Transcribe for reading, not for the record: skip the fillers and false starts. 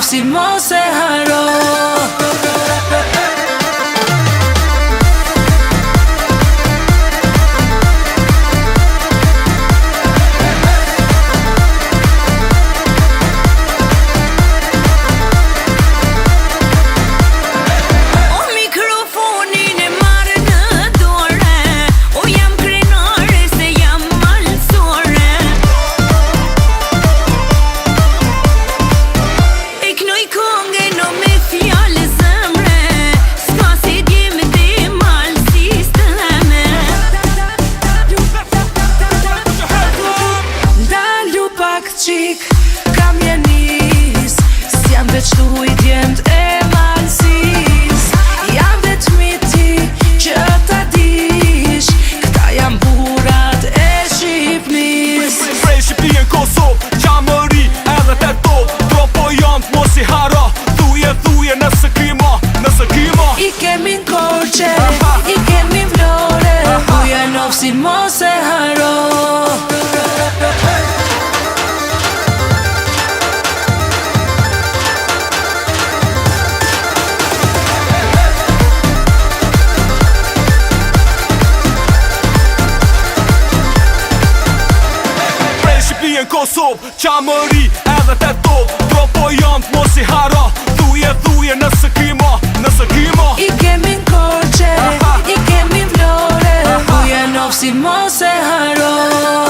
si mos e haro. Kam jenis, s'jam veç tu i djemt e malsis. Jam veç miti që ta dish, këta jam burat e Shqipnis. Prej Shqipnije në Kosovë, qamëri edhe të top. Tropo janë mos i haro, thuje nëse kimo. I kemi n'Korçe, i kemi Vlore, thuja nofsin mos e haro. Në Kosovë, qamëri edhe të top. Tropo janë mos i haro, thuje nëse kimo. I kemi n'Korçe, i kemi Vlore, thuja nofsin mos e haro.